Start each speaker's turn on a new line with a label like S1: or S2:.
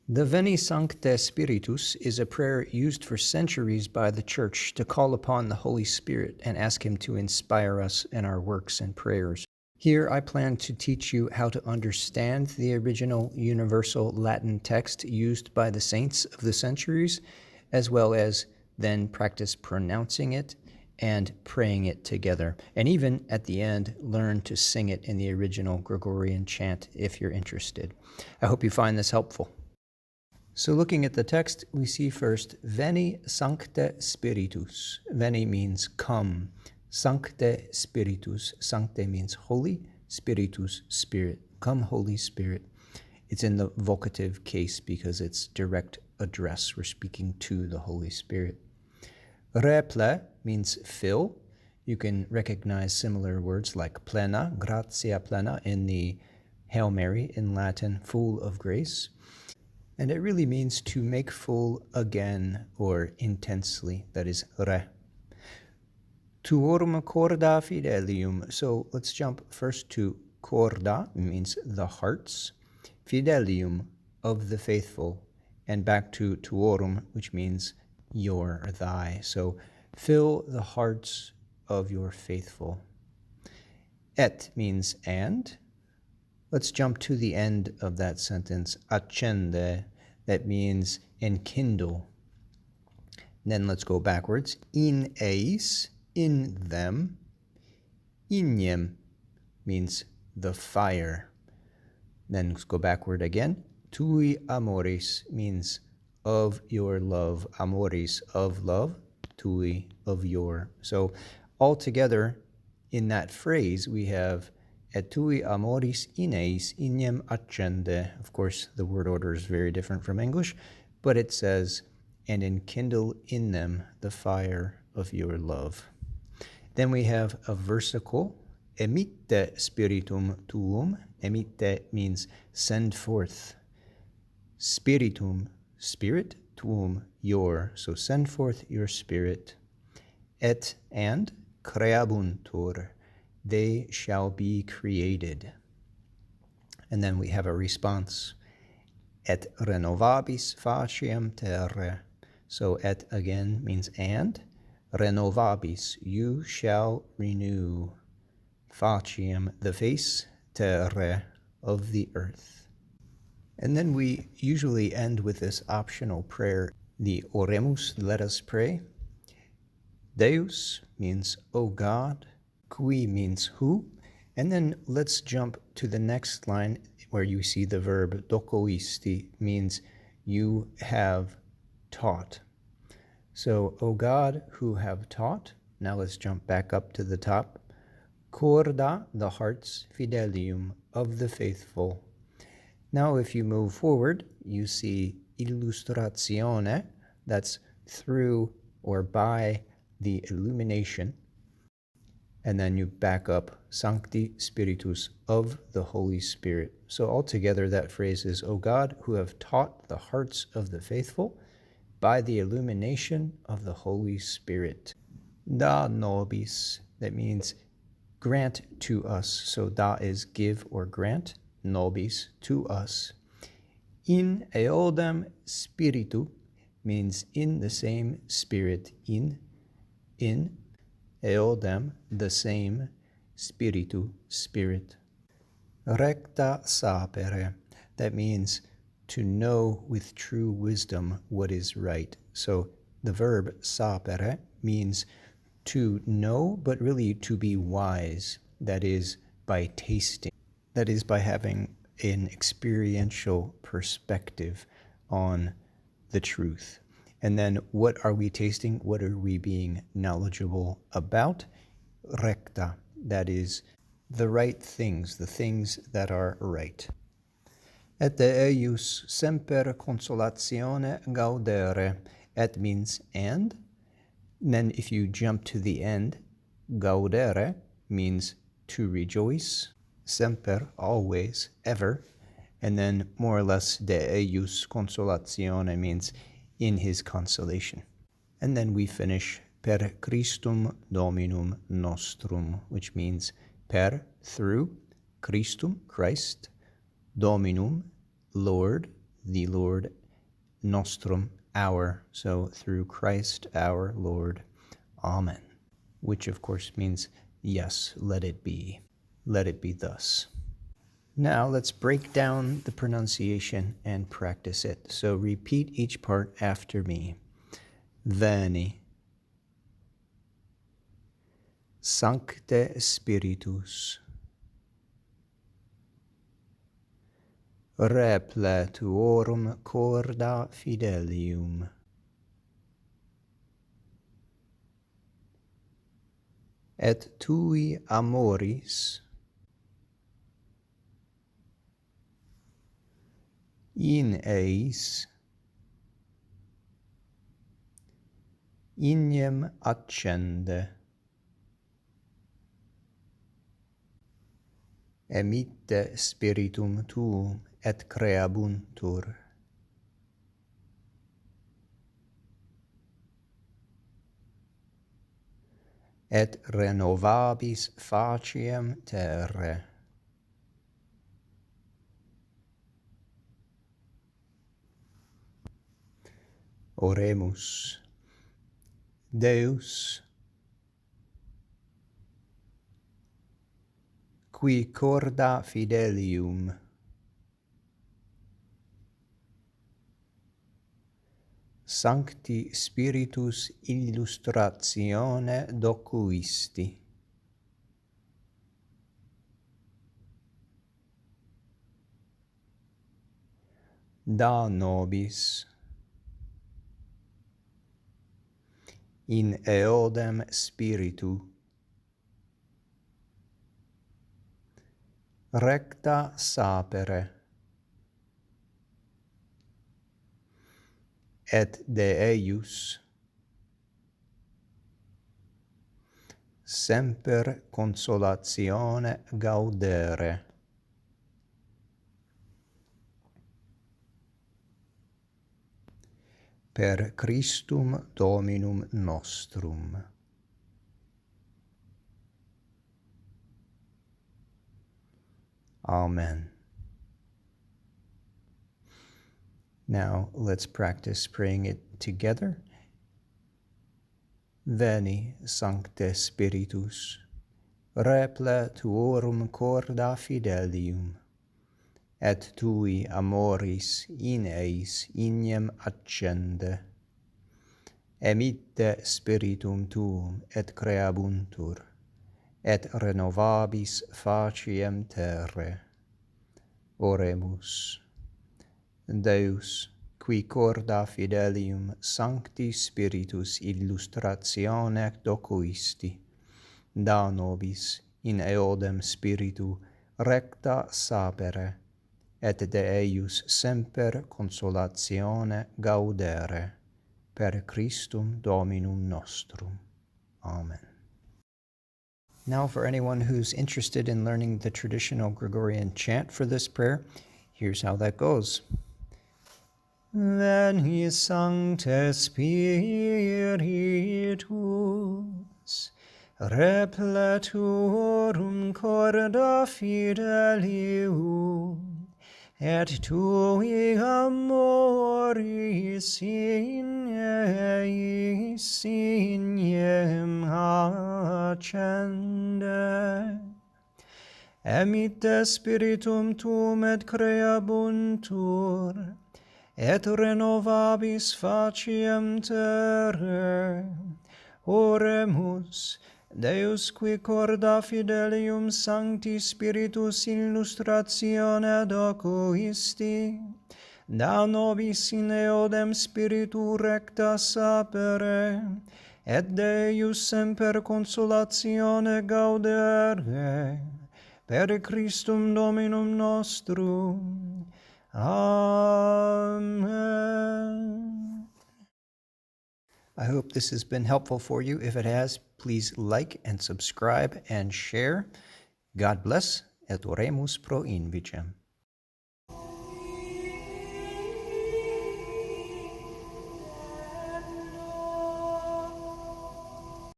S1: The Veni Sancte Spiritus is a prayer used for centuries by the Church to call upon the Holy Spirit and ask Him to inspire us in our works and prayers. Here I plan to teach you how to understand the original universal Latin text used by the saints of the centuries, as well as then practice pronouncing it and praying it together. And even at the end, learn to sing it in the original Gregorian chant if you're interested. I hope you find this helpful. So looking at the text, we see first, Veni Sancte Spiritus. Veni means come. Sancte Spiritus. Sancte means holy. Spiritus, spirit. Come, Holy Spirit. It's in the vocative case because it's direct address. We're speaking to the Holy Spirit. Reple means fill. You can recognize similar words like plena, gratia plena in the Hail Mary in Latin, full of grace. And it really means to make full again or intensely, that is re. Tuorum corda fidelium. So let's jump first to corda, means the hearts. Fidelium, of the faithful. And back to tuorum, which means your or thy. So fill the hearts of your faithful. Et means and. Let's jump to the end of that sentence, accende, that means enkindle. Then let's go backwards, in eis, in them. Ignem means the fire. Then let's go backward again, tui amoris means of your love, amoris, of love, tui, of your. So altogether in that phrase we have et tui amoris in eis ignem accende. Of course, the word order is very different from English, but it says, and enkindle in them the fire of your love. Then we have a versicle, emitte spiritum tuum. Emitte means send forth. Spiritum, spirit, tuum, your. So send forth your spirit. Et and creabuntur. They shall be created. And then we have a response. Et renovabis faciem terre. So et again means and. Renovabis, you shall renew. Faciem, the face, terre, of the earth. And then we usually end with this optional prayer, the Oremus, let us pray. Deus means, O God. Qui means who, and then let's jump to the next line where you see the verb docoisti, means you have taught. So, O God, who have taught. Now let's jump back up to the top. Corda, the hearts, fidelium, of the faithful. Now if you move forward, you see illustratione, that's through or by the illumination. And then you back up, Sancti Spiritus, of the Holy Spirit. So altogether that phrase is, O God, who have taught the hearts of the faithful by the illumination of the Holy Spirit. Da nobis, that means grant to us. So da is give or grant, nobis, to us. In eodem spiritu means in the same spirit, in eodem, the same, spiritu, spirit. Recta sapere, that means to know with true wisdom what is right. So the verb sapere means to know, but really to be wise. That is by tasting. That is by having an experiential perspective on the truth. And then what are we tasting? What are we being knowledgeable about? Recta, that is the right things, the things that are right. Et eius semper consolatione gaudere. Et means and. Then if you jump to the end, gaudere means to rejoice. Semper, always, ever. And then more or less de eius consolatione means in his consolation. And then we finish per Christum Dominum nostrum, which means per, through, Christum, Christ, Dominum, Lord, the Lord, nostrum, our, so through Christ our Lord. Amen. Which of course means, yes, let it be. Let it be thus. Now let's break down the pronunciation and practice it. So repeat each part after me. Veni Sancte Spiritus, repletuorum corda fidelium, et tui amoris in eis ignem accende. Emitte spiritum tuum et creabuntur. Et renovabis faciem terre. Oremus. Deus, qui corda fidelium Sancti Spiritus illustratione docuisti, da nobis in eodem spiritu recta sapere, et de eius semper consolatione gaudere. Per Christum Dominum nostrum. Amen. Now let's practice praying it together. Veni Sancte Spiritus, repletuorum corda fidelium, et tui amoris in eis ignem accende. Emitte spiritum tuum et creabuntur, et renovabis faciem terre. Oremus. Deus, qui corda fidelium Sancti Spiritus illustratione docuisti, da nobis in eodem spiritu recta sapere, et de eius semper consolatione gaudere, per Christum Dominum nostrum. Amen. Now, for anyone who's interested in learning the traditional Gregorian chant for this prayer, here's how that goes. Veni Sancte Spiritus, repletuorum corda fidelium, et tui amoris in eis ignem accende. Emitte spiritum tuum et creabuntur, et renovabis faciem terre. Oremus. Deus, qui corda fidelium Sancti Spiritus illustratione docuisti, da nobis in eodem spiritu recta sapere, et Deus semper consolatione gaudere, per Christum Dominum nostrum. Amen. I hope this has been helpful for you. If it has, please like and subscribe and share. God bless, et oremus pro invicem.